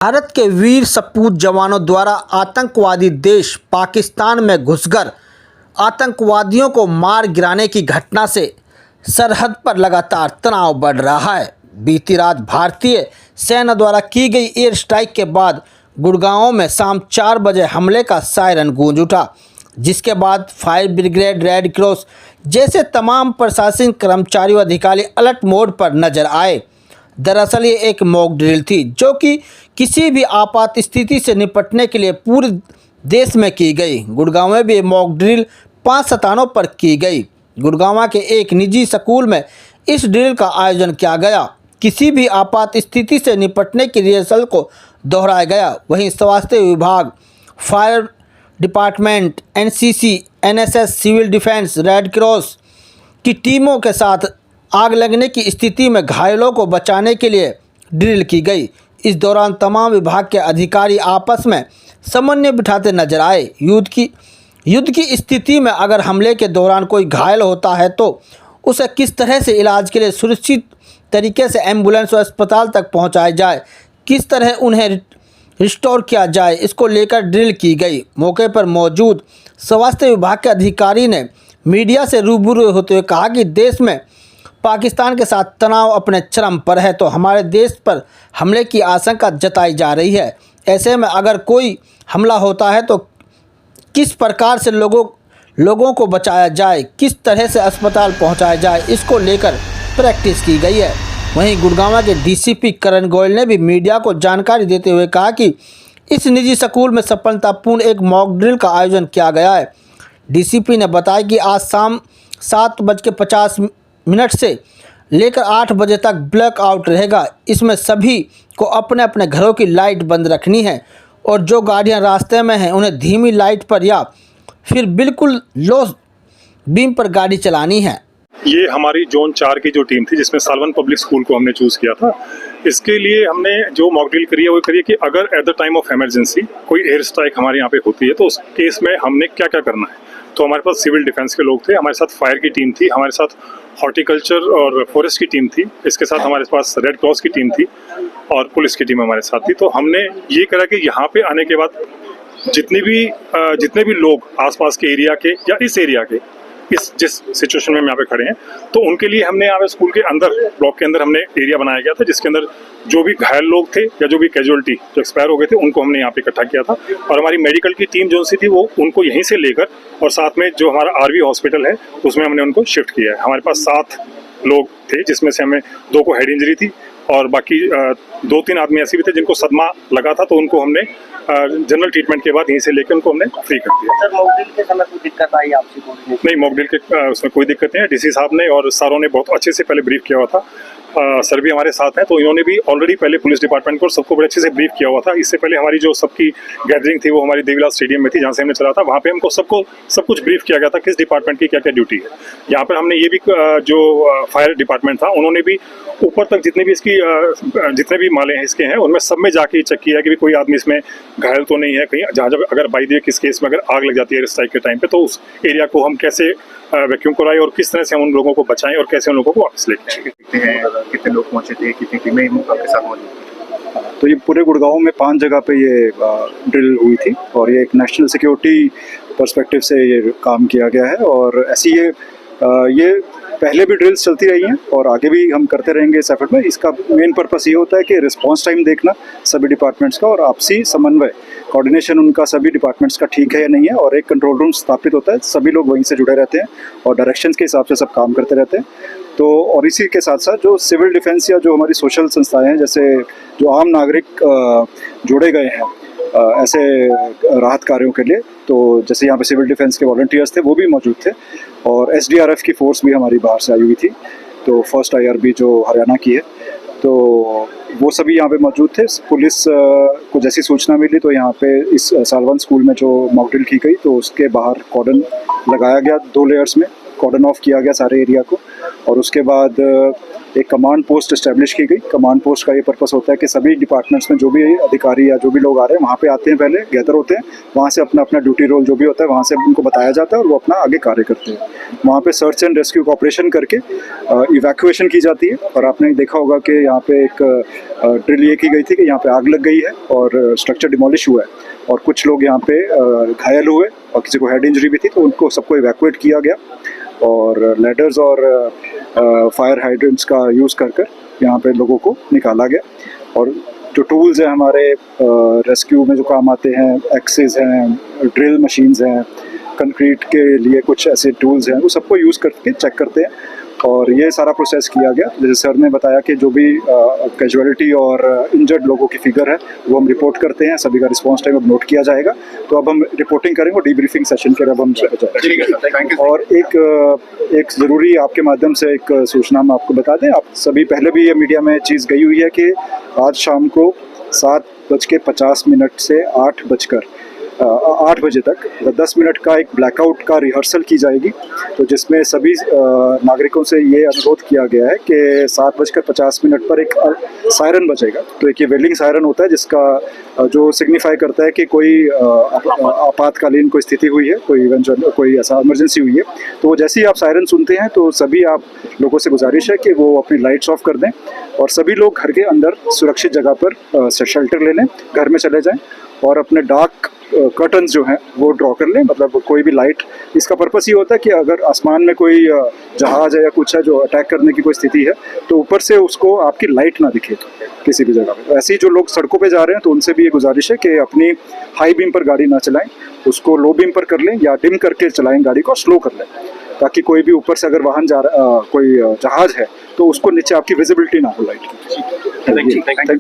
भारत के वीर सपूत जवानों द्वारा आतंकवादी देश पाकिस्तान में घुसकर आतंकवादियों को मार गिराने की घटना से सरहद पर लगातार तनाव बढ़ रहा है। बीती रात भारतीय सेना द्वारा की गई एयर स्ट्राइक के बाद गुड़गांव में शाम 4 बजे हमले का सायरन गूंज उठा, जिसके बाद फायर ब्रिगेड, रेड क्रॉस जैसे तमाम प्रशासनिक कर्मचारी व अधिकारी अलर्ट मोड पर नजर आए। दरअसल ये एक मॉक ड्रिल थी जो कि किसी भी आपात स्थिति से निपटने के लिए पूरे देश में की गई। गुड़गांव में भी मॉक ड्रिल 5 स्थानों पर की गई। गुड़गांव के एक निजी स्कूल में इस ड्रिल का आयोजन किया गया। किसी भी आपात स्थिति से निपटने की रिहर्सल को दोहराया गया। वहीं स्वास्थ्य विभाग, fire department, NCC, NSS, civil defence, Red Cross की टीमों के साथ आग लगने की स्थिति में घायलों को बचाने के लिए ड्रिल की गई। इस दौरान तमाम विभाग के अधिकारी आपस में समन्वय बिठाते नजर आए। युद्ध की स्थिति में अगर हमले के दौरान कोई घायल होता है तो उसे किस तरह से इलाज के लिए सुरक्षित तरीके से एम्बुलेंस व अस्पताल तक पहुंचाया जाए, किस तरह उन्हें रिस्टोर किया जाए, इसको लेकर ड्रिल की गई। मौके पर मौजूद स्वास्थ्य विभाग के अधिकारी ने मीडिया से रूबरू होते हुए कहा कि देश में पाकिस्तान के साथ तनाव अपने चरम पर है, तो हमारे देश पर हमले की आशंका जताई जा रही है। ऐसे में अगर कोई हमला होता है तो किस प्रकार से लोगों को बचाया जाए, किस तरह से अस्पताल पहुंचाया जाए, इसको लेकर प्रैक्टिस की गई है। वहीं गुड़गांव के डीसीपी करण गोयल ने भी मीडिया को जानकारी देते हुए कहा कि इस निजी स्कूल में सफलतापूर्ण एक मॉक ड्रिल का आयोजन किया गया है। डीसीपी ने बताया कि आज शाम 7:50 से लेकर 8 बजे तक ब्लैक आउट रहेगा। इसमें सभी को अपने अपने घरों की लाइट बंद रखनी है और जो गाड़ियां रास्ते में हैं उन्हें धीमी लाइट पर या फिर बिल्कुल लो बीम पर गाड़ी चलानी है। ये हमारी जोन 4 की जो टीम थी जिसमें सालवन पब्लिक स्कूल को हमने चूज़ किया था। इसके लिए हमने जो मॉक ड्रिल करी है वो करिए कि अगर at the time of emergency कोई एयर स्ट्राइक हमारे यहाँ पे होती है तो उस केस में हमने क्या क्या करना है। तो हमारे पास सिविल डिफेंस के लोग थे, हमारे साथ फायर की टीम थी, हमारे साथ हॉर्टिकल्चर और फॉरेस्ट की टीम थी, इसके साथ हमारे पास रेड क्रॉस की टीम थी और पुलिस की टीम हमारे साथ थी। तो हमने ये करा कि यहाँ पे आने के बाद जितने भी लोग आसपास के एरिया के या इस एरिया के जिस सिचुएशन में हम यहाँ पे खड़े हैं तो उनके लिए हमने यहाँ पे स्कूल के अंदर ब्लॉक के अंदर हमने एरिया बनाया गया था, जिसके अंदर जो भी घायल लोग थे या जो भी कैजुअलिटी जो एक्सपायर हो गए थे उनको हमने यहाँ पे इकट्ठा किया था। और हमारी मेडिकल की टीम जो सी थी वो उनको यहीं से लेकर और साथ में जो हमारा आरवी हॉस्पिटल है उसमें हमने उनको शिफ्ट किया है। हमारे पास 7 लोग थे जिसमें से हमें 2 को हेड इंजरी थी और बाकी 2-3 आदमी ऐसे भी थे जिनको सदमा लगा था, तो उनको हमने जनरल ट्रीटमेंट के बाद यहीं से लेकर उनको हमने फ्री कर दिया। सर, मॉक ड्रिल के समय कोई दिक्कत आई आपसे? नहीं, मॉक ड्रिल के उसमें कोई दिक्कत नहीं है। डीसी साहब ने और सरों ने बहुत अच्छे से पहले ब्रीफ किया हुआ था। सर भी हमारे साथ हैं तो इन्होंने भी ऑलरेडी पहले पुलिस डिपार्टमेंट को सबको बड़े अच्छे से ब्रीफ किया हुआ था। इससे पहले हमारी जो सबकी गैदरिंग थी वो हमारी देवीलाल स्टेडियम में थी जहाँ से हमने चला था। वहाँ पे हमको सबको सब कुछ ब्रीफ किया गया था किस डिपार्टमेंट की क्या क्या ड्यूटी है। यहाँ पर हमने ये भी जो फायर डिपार्टमेंट था उन्होंने भी ऊपर तक जितने भी माले हैं इसके हैं उनमें सब में जाके चेक किया कि कोई आदमी इसमें घायल तो नहीं है कहीं, जहाँ जब अगर बाई द वे किस केस में अगर आग लग जाती है स्ट्राइक के टाइम पे तो उस एरिया को हम कैसे वैक्यूम कराएं और किस तरह से हम उन लोगों को बचाएं और कैसे उन लोगों को वापस लेके आएं। कितने लोग पहुंचे थे, कितनी टीमें आपके साथ मौजूद थी? तो ये पूरे गुड़गांव में 5 जगह पे ये ड्रिल हुई थी और ये एक नेशनल सिक्योरिटी पर्सपेक्टिव से ये काम किया गया है। और ऐसी ये पहले भी ड्रिल्स चलती रही हैं और आगे भी हम करते रहेंगे इस एफर्ट में। इसका मेन पर्पस ये होता है कि रिस्पांस टाइम देखना सभी डिपार्टमेंट्स का और आपसी समन्वय, कोऑर्डिनेशन उनका सभी डिपार्टमेंट्स का ठीक है या नहीं है, और एक कंट्रोल रूम स्थापित होता है, सभी लोग वहीं से जुड़े रहते हैं और डायरेक्शंस के हिसाब से सब काम करते रहते हैं। तो और इसी के साथ साथ जो सिविल डिफेंस या जो हमारी सोशल संस्थाएं हैं, जैसे जो आम नागरिक जोड़े गए हैं ऐसे राहत कार्यों के लिए, तो जैसे यहाँ पे सिविल डिफेंस के वॉलंटियर्स थे वो भी मौजूद थे और एसडीआरएफ की फोर्स भी हमारी बाहर से आई हुई थी, तो फर्स्ट आईआरबी जो हरियाणा की है, तो वो सभी यहाँ पे मौजूद थे। पुलिस को जैसी सूचना मिली तो यहाँ पे इस सालवन स्कूल में जो मॉक ड्रिल की गई तो उसके बाहर कॉर्डन लगाया गया, 2 लेयर्स में कॉर्डन ऑफ किया गया सारे एरिया को, और उसके बाद एक कमांड पोस्ट इस्टेब्लिश की गई। कमांड पोस्ट का ये पर्पस होता है कि सभी डिपार्टमेंट्स में जो भी अधिकारी या जो भी लोग आ रहे हैं वहाँ पे आते हैं, पहले गैदर होते हैं, वहाँ से अपना अपना ड्यूटी रोल जो भी होता है वहाँ से उनको बताया जाता है और वो अपना आगे कार्य करते हैं। वहाँ पे सर्च एंड रेस्क्यू का ऑपरेशन करके इवैक्यूएशन की जाती है। और आपने देखा होगा कि यहाँ पे एक ड्रिल ये की गई थी कि यहाँ पे आग लग गई है और स्ट्रक्चर डिमोलिश हुआ है और कुछ लोग यहाँ पे घायल हुए और किसी को हेड इंजरी भी थी, तो उनको सबको इवैक्यूएट किया गया और लैडर्स और फायर हाइड्रेंट्स का यूज़ कर यहाँ पे लोगों को निकाला गया। और जो टूल्स हैं हमारे रेस्क्यू में जो काम आते हैं, एक्सेस हैं, ड्रिल मशीन्स हैं, कंक्रीट के लिए कुछ ऐसे टूल्स हैं, वो सबको यूज़ करके चेक करते हैं और ये सारा प्रोसेस किया गया। जैसे सर ने बताया कि जो भी कैजुअलिटी और इंजर्ड लोगों की फिगर है वो हम रिपोर्ट करते हैं, सभी का रिस्पॉन्स टाइम अब नोट किया जाएगा। तो अब हम रिपोर्टिंग करेंगे और डीब्रीफिंग सेशन के अब हम और एक ज़रूरी आपके माध्यम से एक सूचना हम आपको बता दें। आप सभी पहले भी ये मीडिया में चीज़ गई हुई है कि आज शाम को 7:50 से 8 बजे तक 10 मिनट का एक ब्लैकआउट का रिहर्सल की जाएगी। तो जिसमें सभी नागरिकों से ये अनुरोध किया गया है कि 7:50 पर एक सायरन बजेगा। तो एक ये वेलिंग सायरन होता है जिसका जो सिग्निफाई करता है कि कोई आपातकालीन कोई स्थिति हुई है, कोई ऐसा इमरजेंसी हुई है। तो जैसे ही आप सायरन सुनते हैं तो सभी आप लोगों से गुजारिश है कि वो अपनी लाइट्स ऑफ कर दें और सभी लोग घर के अंदर सुरक्षित जगह पर शेल्टर ले लें, घर में चले जाएं और अपने डार्क कर्टन्स जो हैं वो ड्रॉ कर लें। मतलब कोई भी लाइट, इसका पर्पस ये होता है कि अगर आसमान में कोई जहाज है या कुछ है जो अटैक करने की कोई स्थिति है तो ऊपर से उसको आपकी लाइट ना दिखे किसी भी जगह पे। ऐसे ही जो लोग सड़कों पे जा रहे हैं तो उनसे भी ये गुजारिश है कि अपनी हाई बीम पर गाड़ी ना चलाएं, उसको लो बीम पर कर लें या डिम करके चलाएं गाड़ी को, स्लो कर लें, ताकि कोई भी ऊपर से अगर वाहन जा रहा कोई जहाज है तो उसको नीचे आपकी विजिबिलिटी ना हो लाइट की। Thank you.